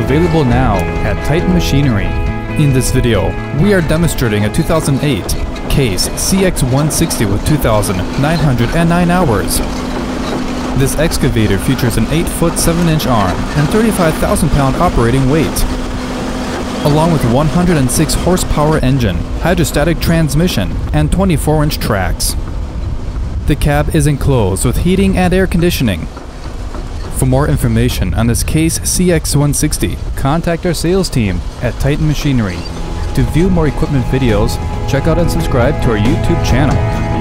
available now at Titan Machinery. In this video, we are demonstrating a 2008 Case CX160 with 2,909 hours. This excavator features an 8-foot 7-inch arm and 35,000 pound operating weight, along with 106 horsepower engine, hydrostatic transmission, and 24-inch tracks. The cab is enclosed with heating and air conditioning. For more information on this Case CX160, contact our sales team at Titan Machinery. To view more equipment videos, check out and subscribe to our YouTube channel.